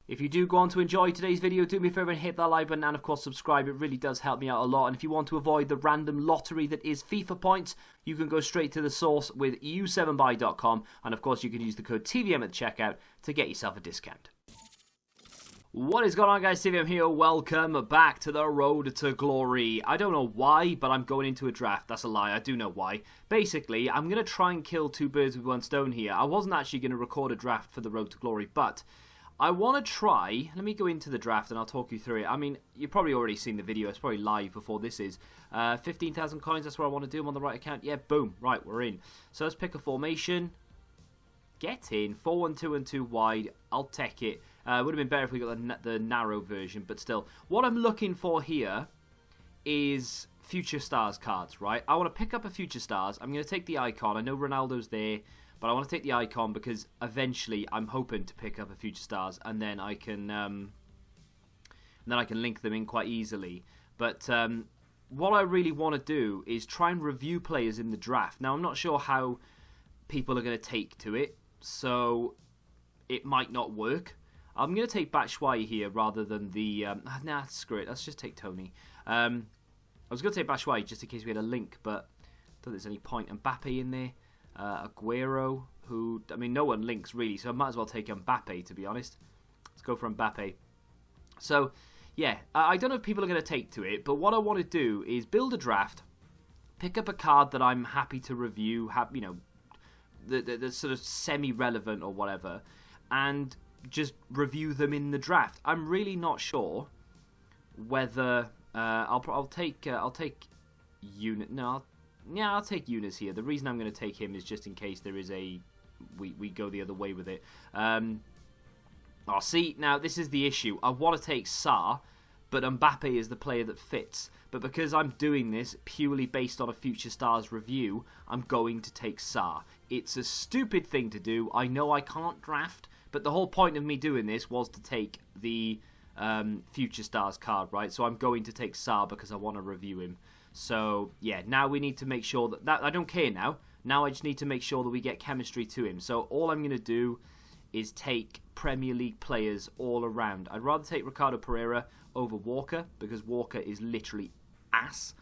If you do go on to enjoy today's video, do me a favour and hit that like button and of course subscribe. It really does help me out a lot. And if you want to avoid the random lottery that is FIFA points, you can go straight to the source with u7buy.com, and of course you can use the code TVM at the checkout to get yourself a discount. What is going on, guys? TVM here. Welcome back to the road to glory. I don't know why, but I'm going into a draft. That's a lie. I do know why. Basically, I'm going to try and kill two birds with one stone here. I wasn't actually going to record a draft for the road to glory, but I want to try. Let me go into the draft and I'll talk you through it. I mean, you've probably already seen the video. It's probably live before this is. 15,000 coins, that's what I want to do. I'm on the right account. Yeah, boom. Right, we're in. So let's pick a formation. Get in. 4-1-2 and 2 wide. I'll take it. It would have been better if we got the narrow version, but still. What I'm looking for here is Future Stars cards, right? I want to pick up a Future Stars. I'm going to take the icon. I know Ronaldo's there, but I want to take the icon because eventually I'm hoping to pick up a Future Stars, and then I can link them in quite easily. But what I really want to do is try and review players in the draft. Now, I'm not sure how people are going to take to it, so it might not work. I'm going to take Batshuayi here rather than the... nah, screw it. Let's just take Tony. I was going to take Batshuayi just in case we had a link, but I don't think there's any point. Mbappe in there. Aguero, who... I mean, no one links, really, so I might as well take Mbappe, to be honest. Let's go for Mbappe. So, yeah, I don't know if people are going to take to it, but what I want to do is build a draft, pick up a card that I'm happy to review, you know, the sort of semi-relevant or whatever, and just review them in the draft. I'm really not sure whether I'll take Unit. No, I'll take Eunice here. The reason I'm going to take him is just in case there is we go the other way with it. See, now this is the issue. I want to take Sarr, but Mbappe is the player that fits. But because I'm doing this purely based on a Future Stars review, I'm going to take Sarr. It's a stupid thing to do. I know I can't draft, but the whole point of me doing this was to take the Future Stars card, right? So I'm going to take Sarr because I want to review him. So, yeah, now we need to make sure that I don't care now. Now I just need to make sure that we get chemistry to him. So all I'm going to do is take Premier League players all around. I'd rather take Ricardo Pereira over Walker because Walker is literally ass.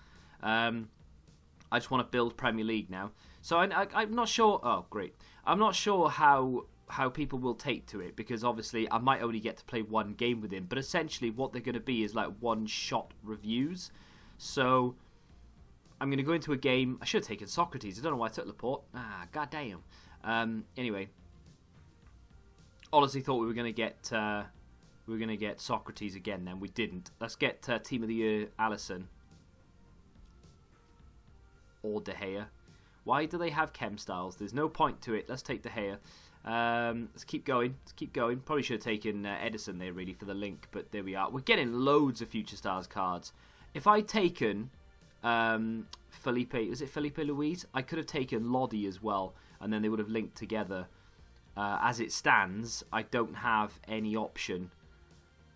I just want to build Premier League now. So I'm not sure... Oh, great. I'm not sure how people will take to it because obviously I might only get to play one game with him. But essentially what they're going to be is like one-shot reviews. So I'm going to go into a game. I should have taken Socrates. I don't know why I took Laporte. Goddamn. Anyway, honestly thought we were going to get Socrates again. Then we didn't. Let's get Team of the Year Alisson or De Gea. Why do they have chem styles? There's no point to it. Let's take De Gea. Let's keep going. Probably should have taken Edison there really for the link, but there we are. We're getting loads of Future Stars cards. If I'd taken Felipe, was it Felipe Luis? I could have taken Lodi as well, and then they would have linked together. As it stands, I don't have any option.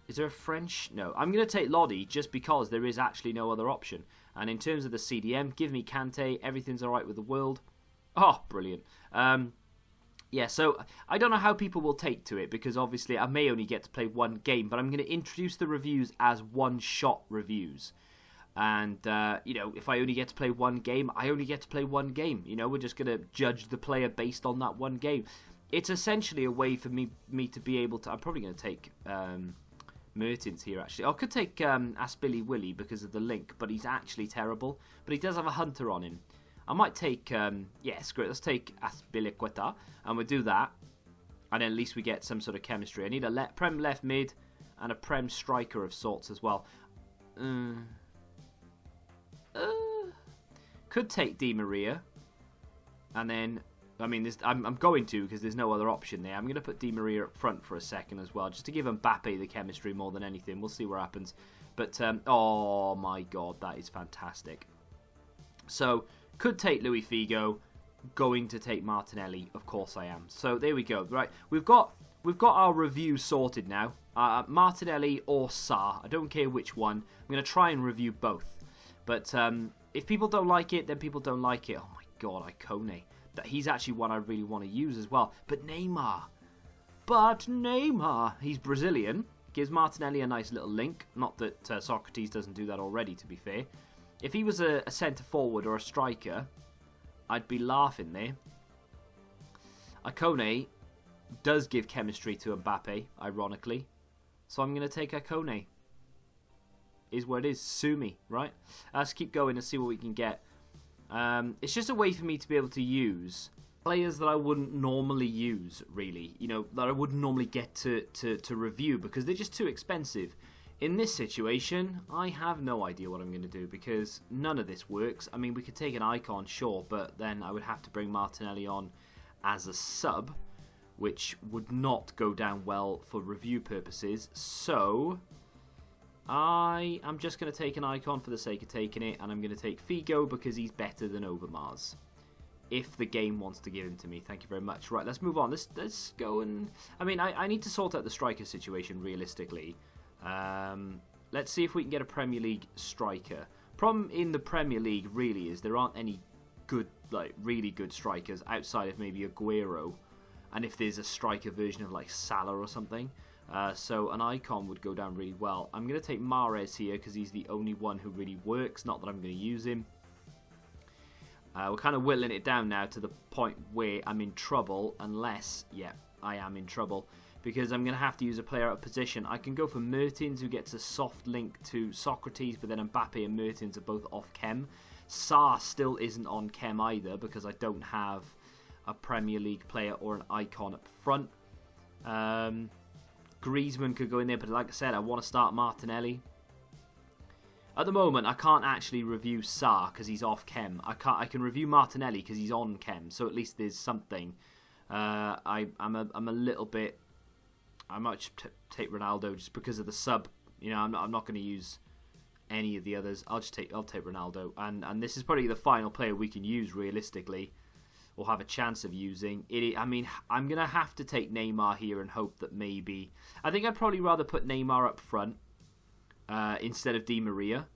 Is there a French? No. I'm going to take Lodi just because there is actually no other option. And in terms of the CDM, give me Kante. Everything's alright with the world. Oh, brilliant. Yeah, so I don't know how people will take to it because obviously I may only get to play one game, but I'm going to introduce the reviews as one-shot reviews. And, you know, if I only get to play one game, I only get to play one game. You know, we're just going to judge the player based on that one game. It's essentially a way for me to be able to... I'm probably going to take Mertens here, actually. I could take Aspili Willy because of the link, but he's actually terrible. But he does have a Hunter on him. I might take... yeah, screw it. Let's take Aspilicueta, and we'll do that. And then at least we get some sort of chemistry. I need a Prem left mid and a Prem striker of sorts as well. Could take Di Maria. And then... I mean, I'm going to because there's no other option there. I'm going to put Di Maria up front for a second as well, just to give Mbappe the chemistry more than anything. We'll see what happens. But, oh my god, that is fantastic. So, could take Luis Figo. Going to take Martinelli. Of course I am. So, there we go. Right, we've got our review sorted now. Martinelli or Sarr. I don't care which one. I'm going to try and review both. But if people don't like it, then people don't like it. Oh my god, Icone. He's actually one I really want to use as well. But Neymar. But Neymar, he's Brazilian, gives Martinelli a nice little link. Not that Socrates doesn't do that already, to be fair. If he was a centre-forward or a striker, I'd be laughing there. Icone does give chemistry to Mbappe, ironically. So I'm going to take Icone. Is what it is. Sue me, right? Let's keep going and see what we can get. It's just a way for me to be able to use players that I wouldn't normally use, really. You know, that I wouldn't normally get to review because they're just too expensive. In this situation, I have no idea what I'm going to do because none of this works. I mean, we could take an icon, sure, but then I would have to bring Martinelli on as a sub, which would not go down well for review purposes. So I am just going to take an icon for the sake of taking it, and I'm going to take Figo because he's better than Overmars. If the game wants to give him to me. Thank you very much. Right, let's move on. Let's go and... I mean, I need to sort out the striker situation realistically. Let's see if we can get a Premier League striker. Problem in the Premier League really is there aren't any good, like really good strikers outside of maybe Aguero, and if there's a striker version of like Salah or something. So an icon would go down really well. I'm going to take Mahrez here because he's the only one who really works. Not that I'm going to use him. We're kind of whittling it down now to the point where I'm in trouble, unless, yeah, I am in trouble. Because I'm going to have to use a player out of position. I can go for Mertens, who gets a soft link to Socrates, but then Mbappe and Mertens are both off chem. Sarr still isn't on chem either, because I don't have a Premier League player or an icon up front. Griezmann could go in there, but like I said, I want to start Martinelli. At the moment, I can't actually review Sarr because he's off chem. I can review Martinelli because he's on chem, so at least there's something. I'm a little bit... I might just take Ronaldo just because of the sub. You know, I'm not going to use any of the others. I'll take Ronaldo, and this is probably the final player we can use realistically, or have a chance of using. I mean, I'm going to have to take Neymar here and hope that maybe... I think I'd probably rather put Neymar up front instead of Di Maria.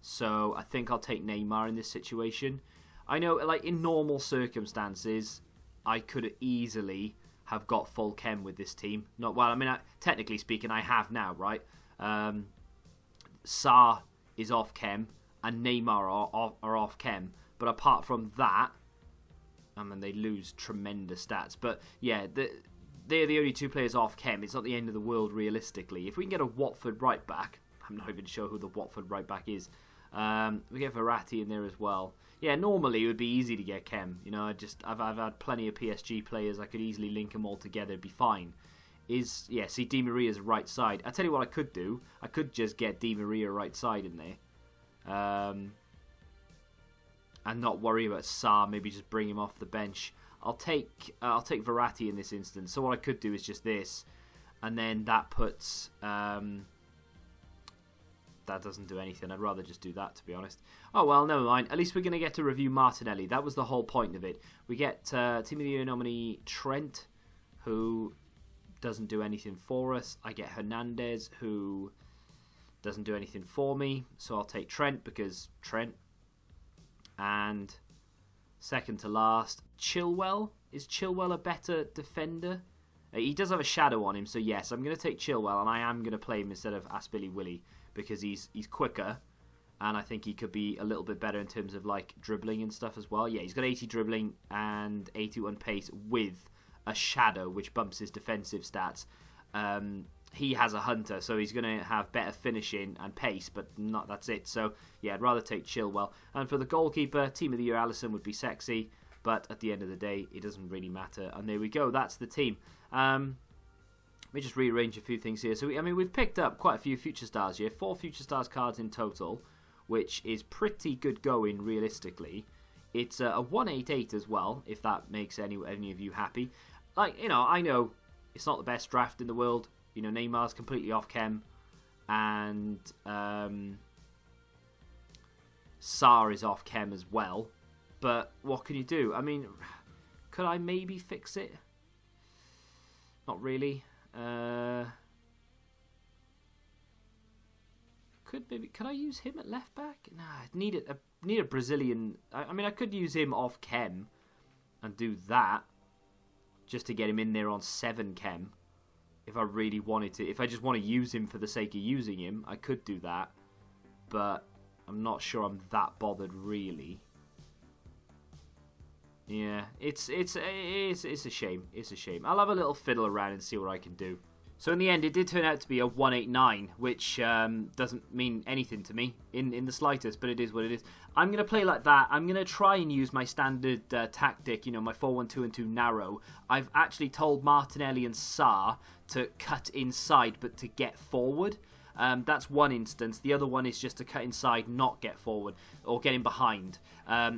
So I think I'll take Neymar in this situation. I know, like in normal circumstances, I could easily have got full chem with this team. Not well. I mean, technically speaking, I have now, right? Sarr is off chem and Neymar are off chem. But apart from that, I mean, they lose tremendous stats. But yeah, they're the only two players off chem. It's not the end of the world realistically. If we can get a Watford right back, I'm not even sure who the Watford right back is. We get Verratti in there as well. Yeah, normally it would be easy to get chem. You know, I've had plenty of PSG players. I could easily link them all together. It'd be fine. See Di Maria's right side. I tell you what I could do. I could just get Di Maria right side in there, and not worry about Sarr. Maybe just bring him off the bench. I'll take Verratti in this instance. So what I could do is just this, and then that puts. That doesn't do anything. I'd rather just do that, to be honest. Oh, well, never mind. At least we're going to get to review Martinelli. That was the whole point of it. We get Team of the Year nominee Trent, who doesn't do anything for us. I get Hernandez, who doesn't do anything for me. So I'll take Trent, because Trent. And second to last, Chilwell. Is Chilwell a better defender? He does have a shadow on him, so yes, I'm going to take Chilwell, and I am going to play him instead of Aspili Willy, because he's quicker, and I think he could be a little bit better in terms of like dribbling and stuff as well. Yeah, he's got 80 dribbling and 81 pace with a shadow, which bumps his defensive stats. He has a hunter, so he's going to have better finishing and pace, but not that's it. So yeah, I'd rather take Chilwell. And for the goalkeeper, Team of the Year Alisson would be sexy, but at the end of the day, it doesn't really matter. And there we go. That's the team. Let me just rearrange a few things here. So, we've picked up quite a few Future Stars here. 4 Future Stars cards in total, which is pretty good going, realistically. It's a 188 as well, if that makes any of you happy. Like, you know, I know it's not the best draft in the world. You know, Neymar's completely off chem. And Sarr is off chem as well. But what can you do? I mean, could I maybe fix it? Not really. Could I use him at left back? Nah, I need a Brazilian. I mean, I could use him off chem and do that, just to get him in there on 7 chem. If I really wanted to. If I just want to use him for the sake of using him, I could do that. But I'm not sure I'm that bothered, really. Yeah, it's a shame. It's a shame. I'll have a little fiddle around and see what I can do. So in the end, it did turn out to be a 189, which doesn't mean anything to me in the slightest, but it is what it is. I'm going to play like that. I'm going to try and use my standard tactic, you know, my 4-1-2-2 narrow. I've actually told Martinelli and Sarr to cut inside, but to get forward. That's one instance. The other one is just to cut inside, not get forward, or get in behind.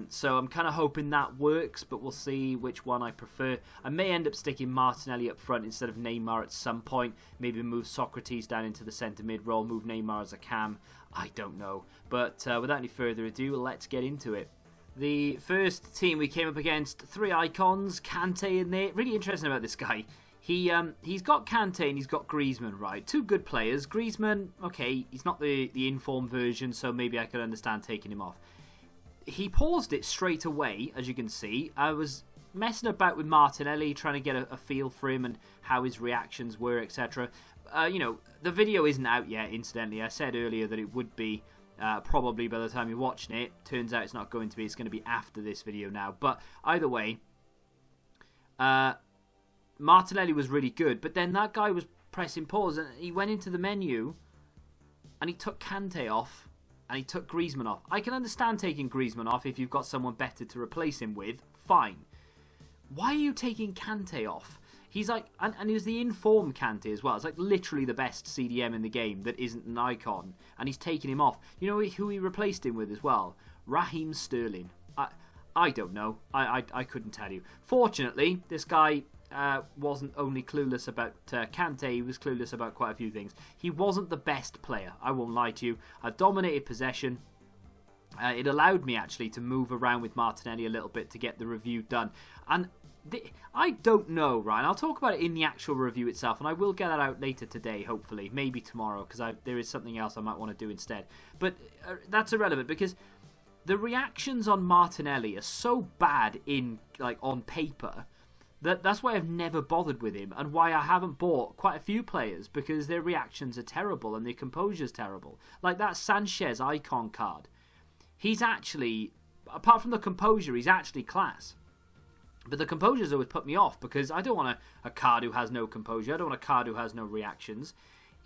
So I'm kind of hoping that works, but we'll see which one I prefer. I may end up sticking Martinelli up front instead of Neymar at some point. Maybe move Socrates down into the centre mid role, move Neymar as a cam. I don't know. But without any further ado, let's get into it. The first team we came up against, 3 icons, Kante in there. Really interesting about this guy. He's got Kante and he's got Griezmann, right? 2 good players. Griezmann, okay, he's not the informed version, so maybe I could understand taking him off. He paused it straight away, as you can see. I was messing about with Martinelli, trying to get a feel for him and how his reactions were, etc. You know, the video isn't out yet, incidentally. I said earlier that it would be probably by the time you're watching it. Turns out it's not going to be. It's going to be after this video now. But either way, Martinelli was really good, but then that guy was pressing pause and he went into the menu and he took Kante off and he took Griezmann off. I can understand taking Griezmann off if you've got someone better to replace him with. Fine. Why are you taking Kante off? He's like, and he was the informed Kante as well. It's like literally the best CDM in the game that isn't an icon, and he's taking him off. You know who he replaced him with as well? Raheem Sterling. I don't know. I couldn't tell you. Fortunately, this guy wasn't only clueless about Kante, he was clueless about quite a few things. He wasn't the best player, I won't lie to you. I dominated possession. It allowed me actually to move around with Martinelli a little bit to get the review done. And I don't know, Ryan. I'll talk about it in the actual review itself, and I will get that out later today, hopefully. Maybe tomorrow, because there is something else I might want to do instead. But that's irrelevant, because the reactions on Martinelli are so bad on paper that's why I've never bothered with him, and why I haven't bought quite a few players, because their reactions are terrible and their composure's terrible. Like that Sanchez icon card. He's actually, apart from the composure, he's actually class. But the composure's always put me off, because I don't want a card who has no composure. I don't want a card who has no reactions.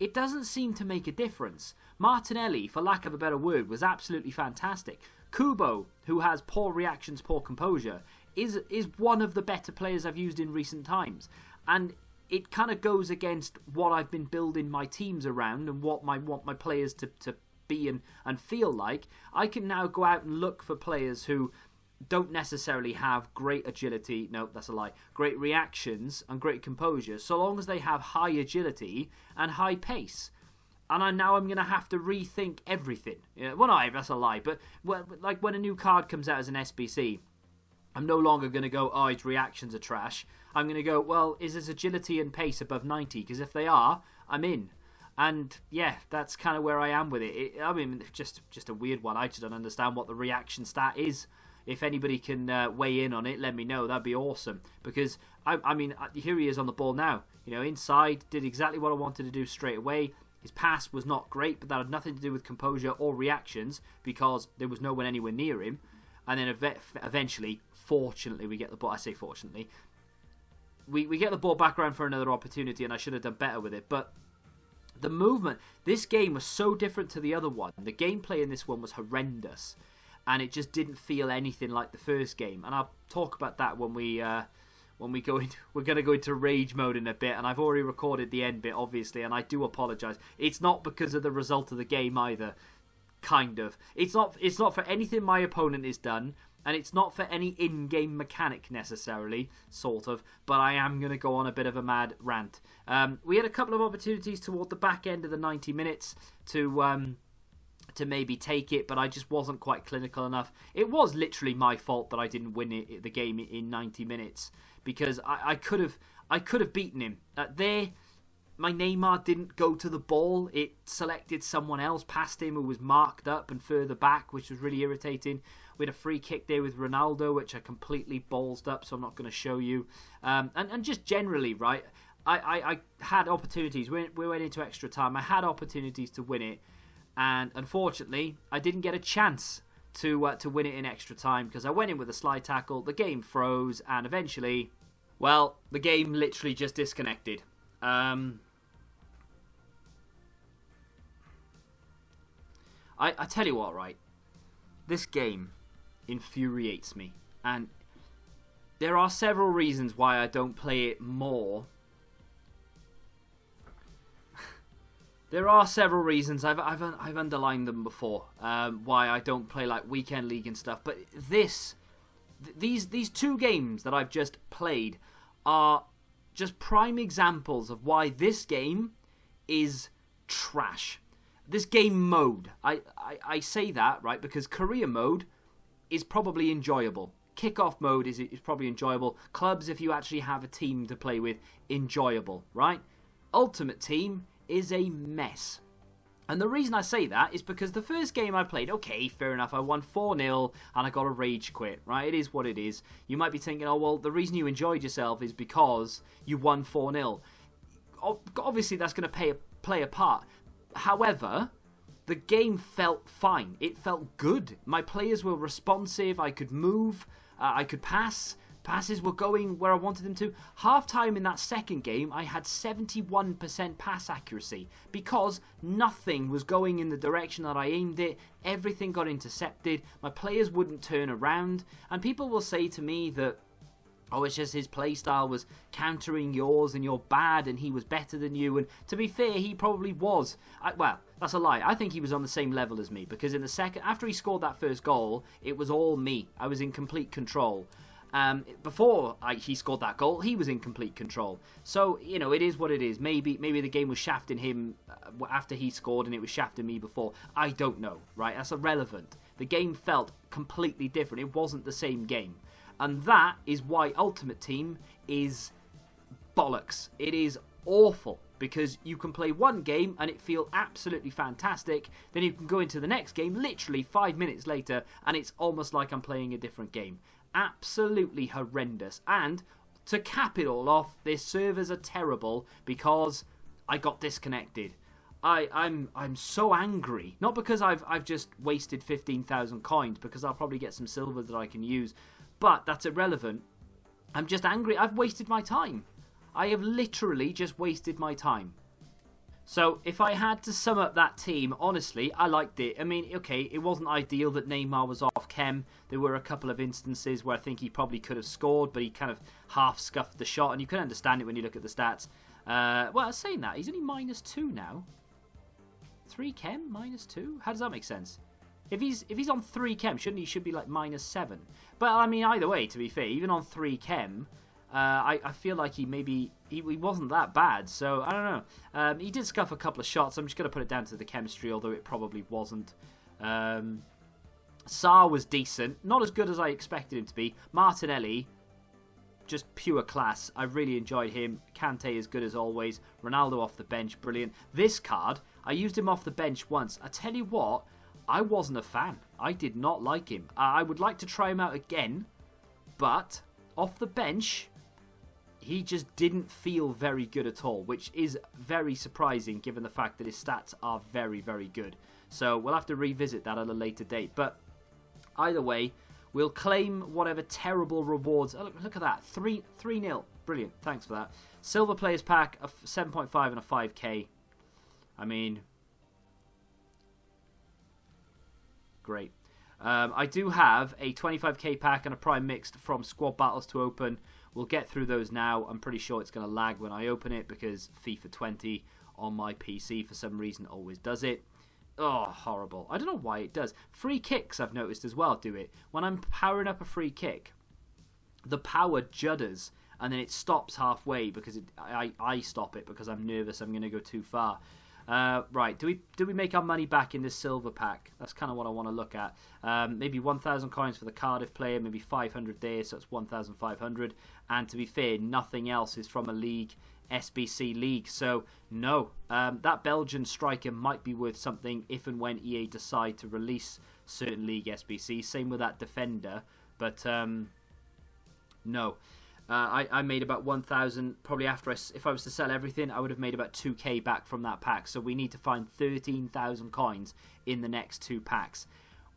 It doesn't seem to make a difference. Martinelli, for lack of a better word, was absolutely fantastic. Kubo, who has poor reactions, poor composure, is one of the better players I've used in recent times. And it kind of goes against what I've been building my teams around and what I want my players to be and feel like. I can now go out and look for players who don't necessarily have great agility, no, that's a lie, great reactions and great composure, so long as they have high agility and high pace. And I'm going to have to rethink everything. Well, no, that's a lie, but like when a new card comes out as an SBC, I'm no longer going to go, oh, his reactions are trash. I'm going to go, well, is his agility and pace above 90? Because if they are, I'm in. And yeah, that's kind of where I am with it. I mean, just a weird one. I just don't understand what the reaction stat is. If anybody can weigh in on it, let me know. That'd be awesome. Because, I mean, here he is on the ball now. You know, inside, did exactly what I wanted to do straight away. His pass was not great, but that had nothing to do with composure or reactions, because there was no one anywhere near him. And then eventually, fortunately, we get the ball. I say fortunately. We get the ball back around for another opportunity, and I should have done better with it. But the movement, this game was so different to the other one. The gameplay in this one was horrendous, and it just didn't feel anything like the first game. And I'll talk about that when we go into, we're going to go into rage mode in a bit, and I've already recorded the end bit, obviously, and I do apologise. It's not because of the result of the game either. Kind of. It's not for anything my opponent has done, and it's not for any in-game mechanic necessarily, sort of, but I am going to go on a bit of a mad rant. We had a couple of opportunities toward the back end of the 90 minutes to maybe take it, but I just wasn't quite clinical enough. It was literally my fault that I didn't win the game in 90 minutes, because I could have beaten him. My Neymar didn't go to the ball. It selected someone else past him who was marked up and further back, which was really irritating. We had a free kick there with Ronaldo, which I completely ballsed up, so I'm not going to show you. And just generally, right, I had opportunities. We went into extra time. I had opportunities to win it, and unfortunately, I didn't get a chance to win it in extra time because I went in with a slide tackle. The game froze, and eventually, well, the game literally just disconnected. I tell you what, right? This game infuriates me, and there are several reasons why I don't play it more. There are several reasons. I've underlined them before. Why I don't play like weekend league and stuff. But these two games that I've just played are just prime examples of why this game is trash. This game mode, I say that, right, because career mode is probably enjoyable. Kickoff mode is probably enjoyable. Clubs, if you actually have a team to play with, enjoyable, right? Ultimate Team is a mess. And the reason I say that is because the first game I played, okay, fair enough, I won 4-0 and I got a rage quit, right? It is what it is. You might be thinking, oh, well, the reason you enjoyed yourself is because you won 4-0. Obviously, that's going to play a part. However, the game felt fine. It felt good. My players were responsive. I could move. I could pass. Passes were going where I wanted them to. Half-time in that second game, I had 71% pass accuracy because nothing was going in the direction that I aimed it. Everything got intercepted. My players wouldn't turn around. And people will say to me that, oh, it's just his play style was countering yours and you're bad and he was better than you. And to be fair, he probably was. Well, that's a lie. I think he was on the same level as me because in the second, after he scored that first goal, it was all me. I was in complete control. Before he scored that goal, he was in complete control. So, you know, it is what it is. Maybe the game was shafting him after he scored and it was shafting me before. I don't know, right? That's irrelevant. The game felt completely different. It wasn't the same game. And that is why Ultimate Team is bollocks. It is awful because you can play one game and it feel absolutely fantastic. Then you can go into the next game literally 5 minutes later and it's almost like I'm playing a different game. Absolutely horrendous. And to cap it all off, their servers are terrible because I got disconnected. I'm so angry. Not because I've just wasted 15,000 coins, because I'll probably get some silver that I can use. But that's irrelevant. I'm just angry. I've wasted my time. I have literally just wasted my time. So, if I had to sum up that team, honestly, I liked it. I mean, okay, it wasn't ideal that Neymar was off chem. There were a couple of instances where I think he probably could have scored, but he kind of half scuffed the shot, and you can understand it when you look at the stats. Well, saying that, he's only -2 now. 3 chem, -2? How does that make sense? If he's on 3 chem, shouldn't he should be like -7? But, I mean, either way, to be fair, even on 3 chem... I feel like he wasn't that bad, so I don't know. He did scuff a couple of shots. I'm just going to put it down to the chemistry, although it probably wasn't. Sarr was decent, not as good as I expected him to be. Martinelli, just pure class. I really enjoyed him. Kante is good as always. Ronaldo off the bench, brilliant. This card, I used him off the bench once. I tell you what, I wasn't a fan. I did not like him. I would like to try him out again, but off the bench... he just didn't feel very good at all, which is very surprising given the fact that his stats are very, very good. So we'll have to revisit that at a later date. But either way, we'll claim whatever terrible rewards. Oh, look at that. 3-0. Brilliant. Thanks for that. Silver Players Pack, a 7.5 and a 5k. I mean, great. I do have a 25k pack and a Prime Mixed from Squad Battles to open. We'll get through those now. I'm pretty sure it's going to lag when I open it because FIFA 20 on my PC for some reason always does it. Oh, horrible. I don't know why it does. Free kicks, I've noticed as well, do it. When I'm powering up a free kick, the power judders and then it stops halfway because I stop it because I'm nervous I'm going to go too far. Right, do we make our money back in this silver pack? That's kind of what I want to look at. Maybe 1,000 coins for the Cardiff player, maybe 500 there, so it's 1,500. And to be fair, nothing else is from a league SBC league. So no, that Belgian striker might be worth something if and when EA decide to release certain league SBC. Same with that defender, but no. I made about 1,000 probably after if I was to sell everything, I would have made about 2k back from that pack. So we need to find 13,000 coins in the next 2 packs.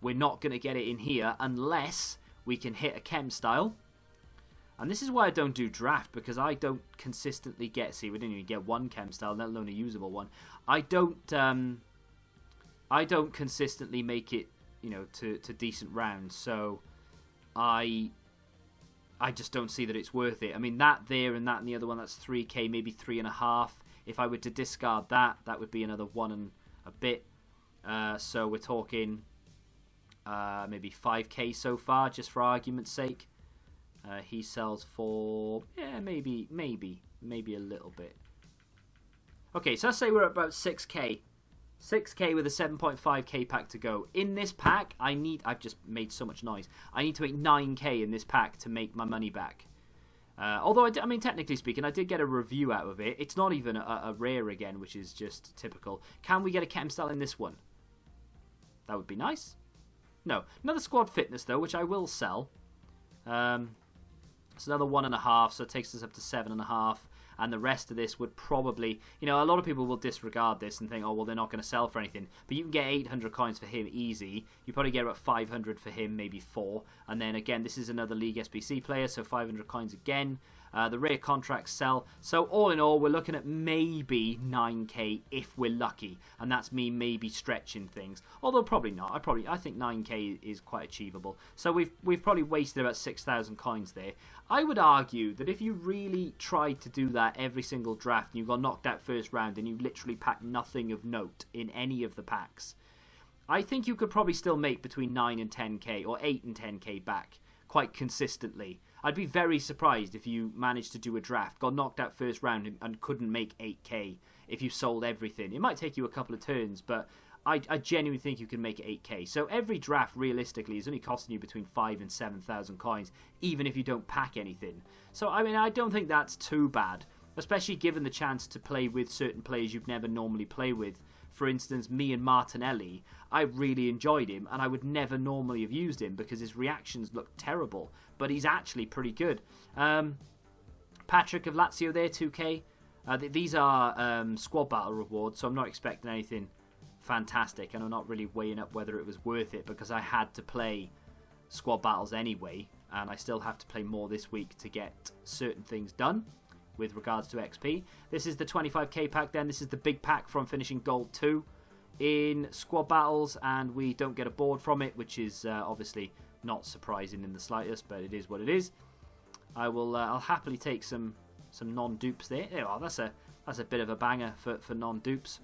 We're not going to get it in here unless we can hit a chem style. And this is why I don't do draft, because I don't consistently get... See, we didn't even get 1 chem style, let alone a usable one. I don't consistently make it, you know, to decent rounds. So I just don't see that it's worth it. I mean, that there and that and the other one, that's 3k, maybe 3.5. If I were to discard that, that would be another 1 and a bit. So we're talking maybe 5k so far, just for argument's sake. He sells for, yeah, maybe a little bit. Okay, so let's say we're at about 6k. 6k with a 7.5k pack to go. In this pack, I've just made so much noise. I need to make 9k in this pack to make my money back. Although, I mean, technically speaking, I did get a review out of it. It's not even a rare again, which is just typical. Can we get a chem style in this one? That would be nice. No. Another squad fitness, though, which I will sell. It's another 1.5, so it takes us up to 7.5. And the rest of this would probably... You know, a lot of people will disregard this and think, oh, well, they're not going to sell for anything. But you can get 800 coins for him easy. You probably get about 500 for him, maybe 4. And then, again, this is another League SBC player, so 500 coins again. The rare contracts sell. So, all in all, we're looking at maybe 9k if we're lucky. And that's me maybe stretching things. Although, probably not. I think 9k is quite achievable. So, we've probably wasted about 6,000 coins there. I would argue that if you really tried to do that every single draft and you got knocked out first round and you literally packed nothing of note in any of the packs, I think you could probably still make between 9 and 10k or 8 and 10k back quite consistently. I'd be very surprised if you managed to do a draft, got knocked out first round and couldn't make 8k if you sold everything. It might take you a couple of turns, but I genuinely think you can make it 8k. So every draft, realistically, is only costing you between 5 and 7,000 coins, even if you don't pack anything. So, I mean, I don't think that's too bad, especially given the chance to play with certain players you'd never normally play with. For instance, me and Martinelli, I really enjoyed him, and I would never normally have used him because his reactions look terrible, but he's actually pretty good. Patrick of Lazio there, 2k. These are squad battle rewards, so I'm not expecting anything fantastic, and I'm not really weighing up whether it was worth it because I had to play squad battles anyway, and I still have to play more this week to get certain things done with regards to XP. This is the 25k pack then. This is the big pack from finishing Gold 2 in squad battles, and we don't get a board from it, which is obviously not surprising in the slightest, but it is what it is. I'll happily take some non-dupes there. Oh, that's a bit of a banger for non-dupes.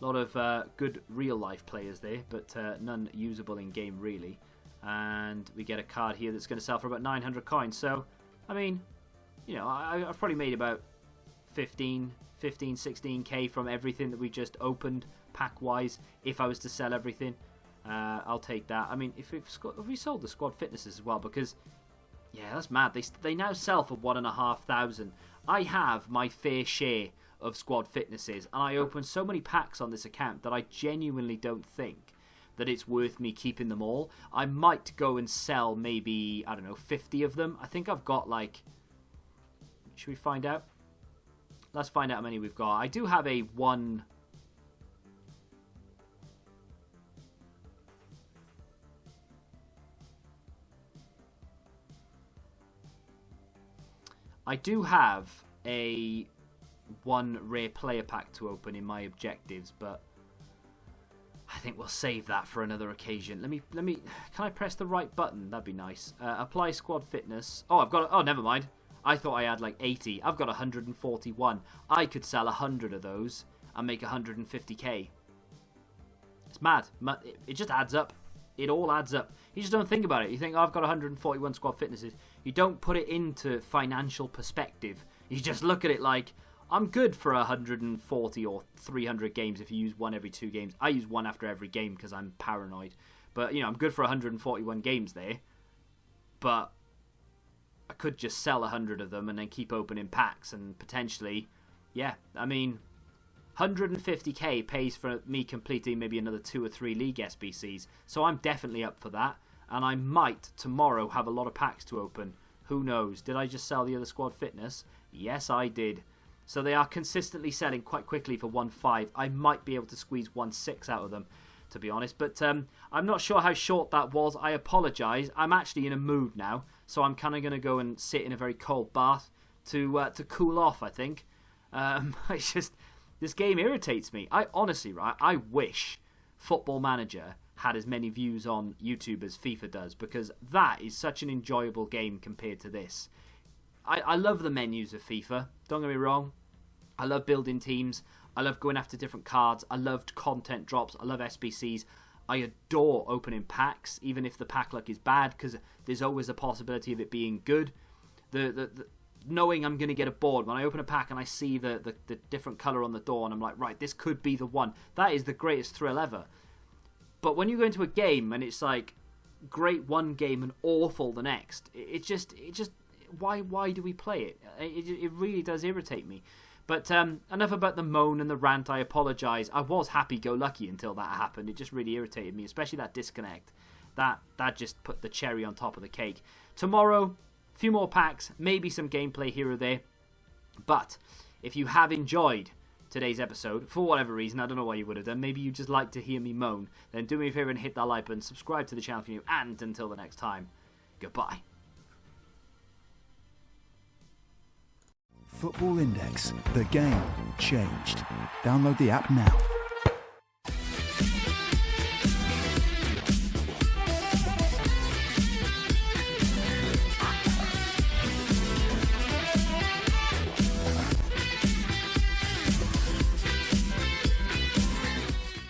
A lot of good real-life players there, but none usable in-game, really. And we get a card here that's going to sell for about 900 coins. So, I mean, you know, I've probably made about 15, 16k from everything that we just opened, pack-wise, if I was to sell everything. I'll take that. I mean, if we sold the squad fitnesses as well, because, yeah, that's mad. They now sell for 1,500. I have my fair share of squad fitnesses, and I open so many packs on this account that I genuinely don't think that it's worth me keeping them all. I might go and sell maybe, I don't know, 50 of them. I think I've got like... Should we find out? Let's find out how many we've got. I do have a one... I do have a one rare player pack to open in my objectives, but I think we'll save that for another occasion. Let me. Can I press the right button? That'd be nice. Apply squad fitness. Oh, I've got. Oh, never mind. I thought I had like 80. I've got 141. I could sell 100 of those and make 150k. It's mad. It just adds up. It all adds up. You just don't think about it. You think, oh, I've got 141 squad fitnesses. You don't put it into financial perspective. You just look at it like, I'm good for 140 or 300 games if you use one every 2 games. I use one after every game because I'm paranoid. But, you know, I'm good for 141 games there. But I could just sell 100 of them and then keep opening packs and potentially, yeah, I mean, 150k pays for me completing maybe another 2 or 3 League SBCs. So I'm definitely up for that. And I might tomorrow have a lot of packs to open. Who knows? Did I just sell the other squad fitness? Yes, I did. So they are consistently selling quite quickly for 1.5. I might be able to squeeze 1.6 out of them, to be honest. But I'm not sure how short that was. I apologise. I'm actually in a mood now. So I'm kind of going to go and sit in a very cold bath to cool off, I think. This game irritates me. I honestly, right, I wish Football Manager had as many views on YouTube as FIFA does, because that is such an enjoyable game compared to this. I love the menus of FIFA, don't get me wrong. I love building teams. I love going after different cards. I loved content drops. I love SBCs. I adore opening packs, even if the pack luck is bad, because there's always a possibility of it being good. The knowing I'm going to get a board when I open a pack and I see the different colour on the door and I'm like, right, this could be the one. That is the greatest thrill ever. But when you go into a game and it's like great one game and awful the next, it just why do we play it? It really does irritate me. But enough about the moan and the rant. I apologise. I was happy-go-lucky until that happened. It just really irritated me, especially that disconnect. That just put the cherry on top of the cake. Tomorrow, a few more packs, maybe some gameplay here or there. But if you have enjoyed today's episode, for whatever reason, I don't know why you would have done, maybe you just like to hear me moan, then do me a favour and hit that like button, subscribe to the channel if you're new, and until the next time, goodbye. Football Index. The game changed. Download the app now.